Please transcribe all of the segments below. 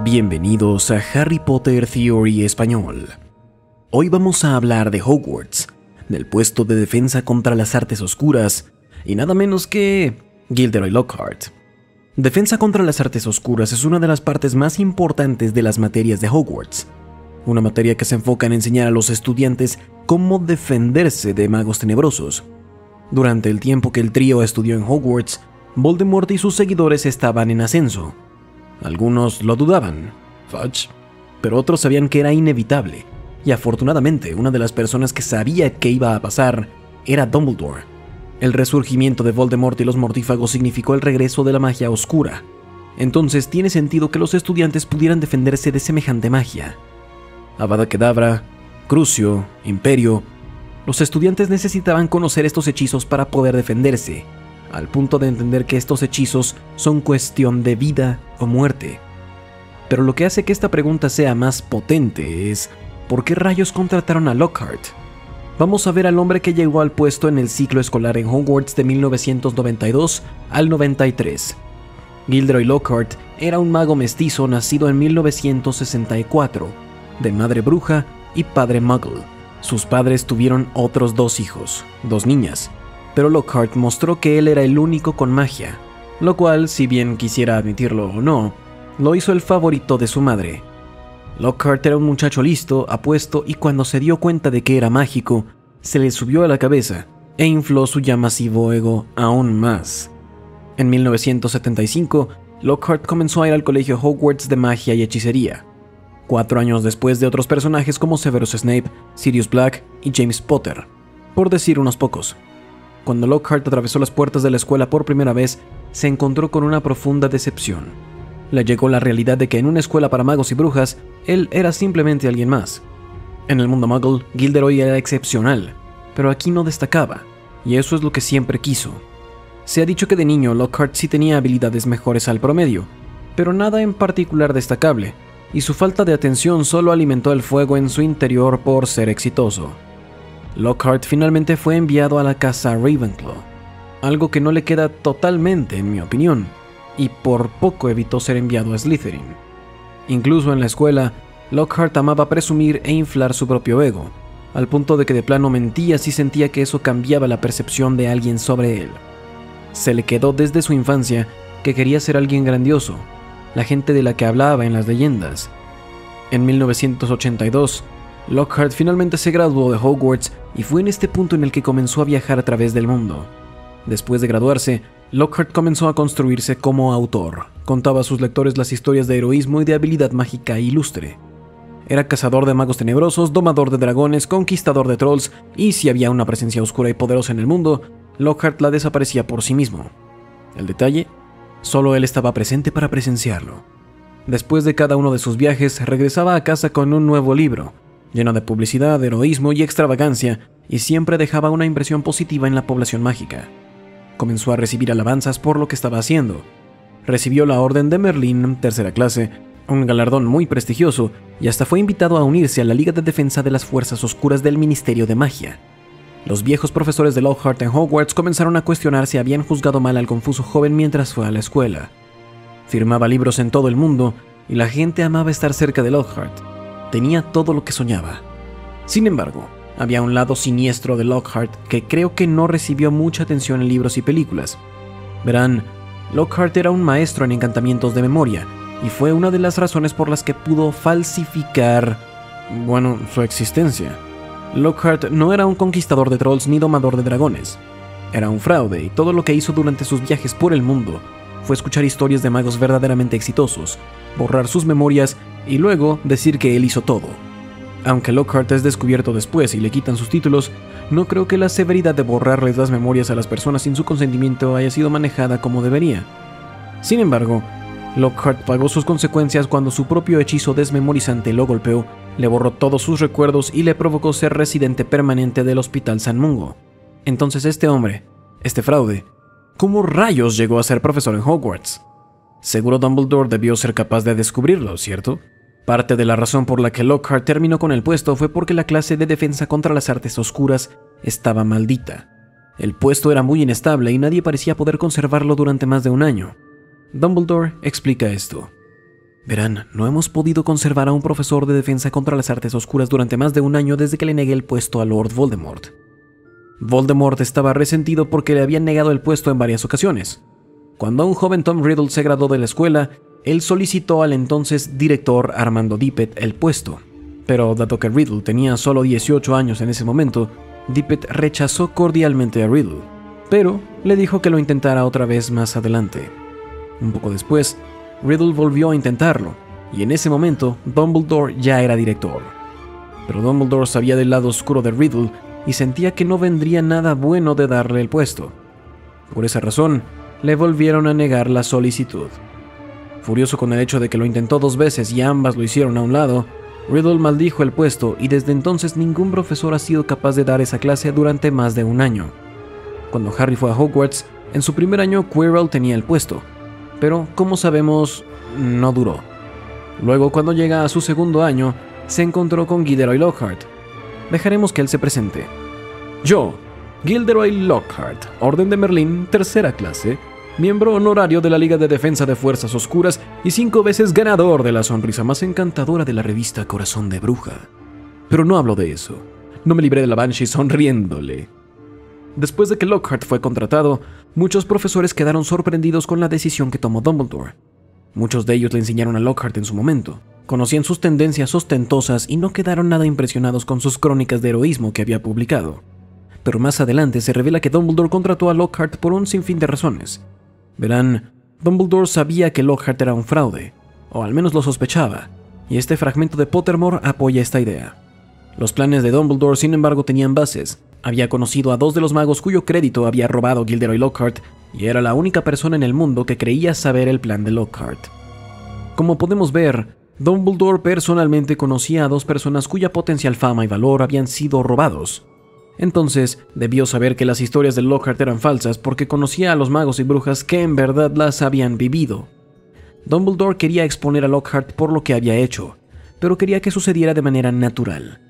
Bienvenidos a Harry Potter Theory Español. Hoy vamos a hablar de Hogwarts, del puesto de defensa contra las artes oscuras, y nada menos que Gilderoy Lockhart. Defensa contra las artes oscuras es una de las partes más importantes de las materias de Hogwarts, una materia que se enfoca en enseñar a los estudiantes cómo defenderse de magos tenebrosos. Durante el tiempo que el trío estudió en Hogwarts, Voldemort y sus seguidores estaban en ascenso. Algunos lo dudaban, Fudge, pero otros sabían que era inevitable, y afortunadamente una de las personas que sabía que iba a pasar era Dumbledore. El resurgimiento de Voldemort y los mortífagos significó el regreso de la magia oscura. Entonces tiene sentido que los estudiantes pudieran defenderse de semejante magia. Avada Kedavra, Crucio, Imperio. Los estudiantes necesitaban conocer estos hechizos para poder defenderse, al punto de entender que estos hechizos son cuestión de vida o muerte. Pero lo que hace que esta pregunta sea más potente es ¿por qué rayos contrataron a Lockhart? Vamos a ver al hombre que llegó al puesto en el ciclo escolar en Hogwarts de 1992 al 93. Gilderoy Lockhart era un mago mestizo nacido en 1964, de madre bruja y padre muggle. Sus padres tuvieron otros dos hijos, dos niñas, pero Lockhart mostró que él era el único con magia, lo cual, si bien quisiera admitirlo o no, lo hizo el favorito de su madre. Lockhart era un muchacho listo, apuesto, y cuando se dio cuenta de que era mágico, se le subió a la cabeza e infló su ya masivo ego aún más. En 1975, Lockhart comenzó a ir al colegio Hogwarts de magia y hechicería, 4 años después de otros personajes como Severus Snape, Sirius Black y James Potter, por decir unos pocos. Cuando Lockhart atravesó las puertas de la escuela por primera vez, se encontró con una profunda decepción. Le llegó la realidad de que en una escuela para magos y brujas, él era simplemente alguien más. En el mundo muggle, Gilderoy era excepcional, pero aquí no destacaba, y eso es lo que siempre quiso. Se ha dicho que de niño Lockhart sí tenía habilidades mejores al promedio, pero nada en particular destacable, y su falta de atención solo alimentó el fuego en su interior por ser exitoso. Lockhart finalmente fue enviado a la casa Ravenclaw, algo que no le queda totalmente en mi opinión, y por poco evitó ser enviado a Slytherin. Incluso en la escuela, Lockhart amaba presumir e inflar su propio ego, al punto de que de plano mentía si sentía que eso cambiaba la percepción de alguien sobre él. Se le quedó desde su infancia que quería ser alguien grandioso, la gente de la que hablaba en las leyendas. En 1982, Lockhart finalmente se graduó de Hogwarts y fue en este punto en el que comenzó a viajar a través del mundo. Después de graduarse, Lockhart comenzó a construirse como autor. Contaba a sus lectores las historias de heroísmo y de habilidad mágica ilustre. Era cazador de magos tenebrosos, domador de dragones, conquistador de trolls, y si había una presencia oscura y poderosa en el mundo, Lockhart la desaparecía por sí mismo. El detalle, solo él estaba presente para presenciarlo. Después de cada uno de sus viajes, regresaba a casa con un nuevo libro, lleno de publicidad, heroísmo y extravagancia, y siempre dejaba una impresión positiva en la población mágica. Comenzó a recibir alabanzas por lo que estaba haciendo. Recibió la Orden de Merlín, tercera clase, un galardón muy prestigioso, y hasta fue invitado a unirse a la Liga de Defensa de las Fuerzas Oscuras del Ministerio de Magia. Los viejos profesores de Lockhart en Hogwarts comenzaron a cuestionar si habían juzgado mal al confuso joven mientras fue a la escuela. Firmaba libros en todo el mundo, y la gente amaba estar cerca de Lockhart. Tenía todo lo que soñaba. Sin embargo, había un lado siniestro de Lockhart que creo que no recibió mucha atención en libros y películas. Verán, Lockhart era un maestro en encantamientos de memoria, y fue una de las razones por las que pudo falsificar, su existencia. Lockhart no era un conquistador de trolls ni domador de dragones. Era un fraude, y todo lo que hizo durante sus viajes por el mundo fue escuchar historias de magos verdaderamente exitosos, borrar sus memorias y luego decir que él hizo todo. Aunque Lockhart es descubierto después y le quitan sus títulos, no creo que la severidad de borrarles las memorias a las personas sin su consentimiento haya sido manejada como debería. Sin embargo, Lockhart pagó sus consecuencias cuando su propio hechizo desmemorizante lo golpeó, le borró todos sus recuerdos y le provocó ser residente permanente del Hospital San Mungo. Entonces este hombre, este fraude, ¿cómo rayos llegó a ser profesor en Hogwarts? Seguro Dumbledore debió ser capaz de descubrirlo, ¿cierto? Parte de la razón por la que Lockhart terminó con el puesto fue porque la clase de defensa contra las artes oscuras estaba maldita. El puesto era muy inestable y nadie parecía poder conservarlo durante más de un año. Dumbledore explica esto. Verán, no hemos podido conservar a un profesor de defensa contra las artes oscuras durante más de un año desde que le negué el puesto a Lord Voldemort. Voldemort estaba resentido porque le habían negado el puesto en varias ocasiones. Cuando un joven Tom Riddle se graduó de la escuela, él solicitó al entonces director Armando Dippet el puesto. Pero dado que Riddle tenía solo 18 años en ese momento, Dippet rechazó cordialmente a Riddle, pero le dijo que lo intentara otra vez más adelante. Un poco después, Riddle volvió a intentarlo, y en ese momento Dumbledore ya era director. Pero Dumbledore sabía del lado oscuro de Riddle y sentía que no vendría nada bueno de darle el puesto. Por esa razón, le volvieron a negar la solicitud. Furioso con el hecho de que lo intentó 2 veces y ambas lo hicieron a un lado, Riddle maldijo el puesto y desde entonces ningún profesor ha sido capaz de dar esa clase durante más de un año. Cuando Harry fue a Hogwarts, en su primer año Quirrell tenía el puesto, pero como sabemos, no duró. Luego, cuando llega a su segundo año, se encontró con Gilderoy Lockhart. Dejaremos que él se presente. Yo, Gilderoy Lockhart, Orden de Merlín, tercera clase, miembro honorario de la Liga de Defensa de Fuerzas Oscuras y 5 veces ganador de la sonrisa más encantadora de la revista Corazón de Bruja. Pero no hablo de eso. No me libré de la Banshee sonriéndole. Después de que Lockhart fue contratado, muchos profesores quedaron sorprendidos con la decisión que tomó Dumbledore. Muchos de ellos le enseñaron a Lockhart en su momento, conocían sus tendencias ostentosas y no quedaron nada impresionados con sus crónicas de heroísmo que había publicado. Pero más adelante se revela que Dumbledore contrató a Lockhart por un sinfín de razones. Verán, Dumbledore sabía que Lockhart era un fraude, o al menos lo sospechaba, y este fragmento de Pottermore apoya esta idea. Los planes de Dumbledore, sin embargo, tenían bases. Había conocido a 2 de los magos cuyo crédito había robado Gilderoy Lockhart, y era la única persona en el mundo que creía saber el plan de Lockhart. Como podemos ver, Dumbledore personalmente conocía a 2 personas cuya potencial fama y valor habían sido robados. Entonces, debió saber que las historias de Lockhart eran falsas porque conocía a los magos y brujas que en verdad las habían vivido. Dumbledore quería exponer a Lockhart por lo que había hecho, pero quería que sucediera de manera natural.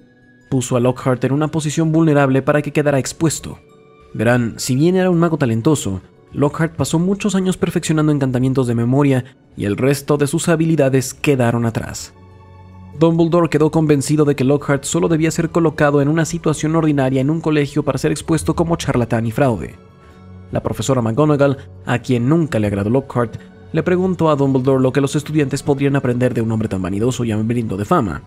Puso a Lockhart en una posición vulnerable para que quedara expuesto. Verán, si bien era un mago talentoso, Lockhart pasó muchos años perfeccionando encantamientos de memoria y el resto de sus habilidades quedaron atrás. Dumbledore quedó convencido de que Lockhart solo debía ser colocado en una situación ordinaria en un colegio para ser expuesto como charlatán y fraude. La profesora McGonagall, a quien nunca le agradó Lockhart, le preguntó a Dumbledore lo que los estudiantes podrían aprender de un hombre tan vanidoso y hambriento de fama.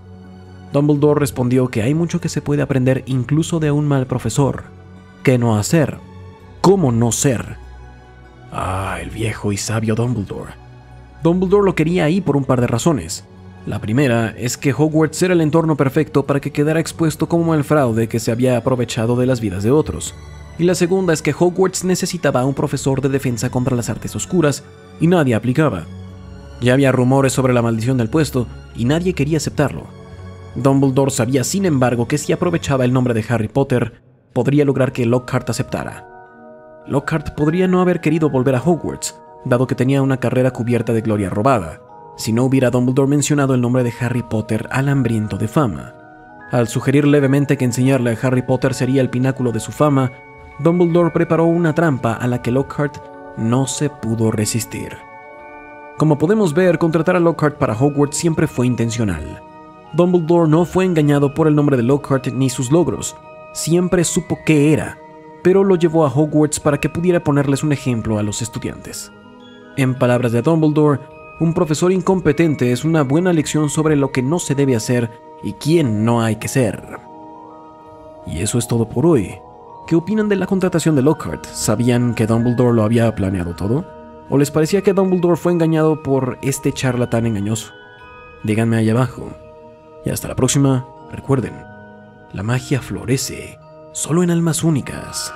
Dumbledore respondió que hay mucho que se puede aprender incluso de un mal profesor. ¿Qué no hacer? ¿Cómo no ser? El viejo y sabio Dumbledore. Dumbledore lo quería ahí por un par de razones. La primera es que Hogwarts era el entorno perfecto para que quedara expuesto como el fraude que se había aprovechado de las vidas de otros. Y la segunda es que Hogwarts necesitaba a un profesor de defensa contra las artes oscuras y nadie aplicaba. Ya había rumores sobre la maldición del puesto y nadie quería aceptarlo. Dumbledore sabía, sin embargo, que si aprovechaba el nombre de Harry Potter, podría lograr que Lockhart aceptara. Lockhart podría no haber querido volver a Hogwarts, dado que tenía una carrera cubierta de gloria robada, si no hubiera Dumbledore mencionado el nombre de Harry Potter al hambriento de fama. Al sugerir levemente que enseñarle a Harry Potter sería el pináculo de su fama, Dumbledore preparó una trampa a la que Lockhart no se pudo resistir. Como podemos ver, contratar a Lockhart para Hogwarts siempre fue intencional. Dumbledore no fue engañado por el nombre de Lockhart ni sus logros, siempre supo qué era, pero lo llevó a Hogwarts para que pudiera ponerles un ejemplo a los estudiantes. En palabras de Dumbledore, un profesor incompetente es una buena lección sobre lo que no se debe hacer y quién no hay que ser. Y eso es todo por hoy. ¿Qué opinan de la contratación de Lockhart? ¿Sabían que Dumbledore lo había planeado todo? ¿O les parecía que Dumbledore fue engañado por este charlatán engañoso? Díganme ahí abajo. Y hasta la próxima, recuerden, la magia florece solo en almas únicas.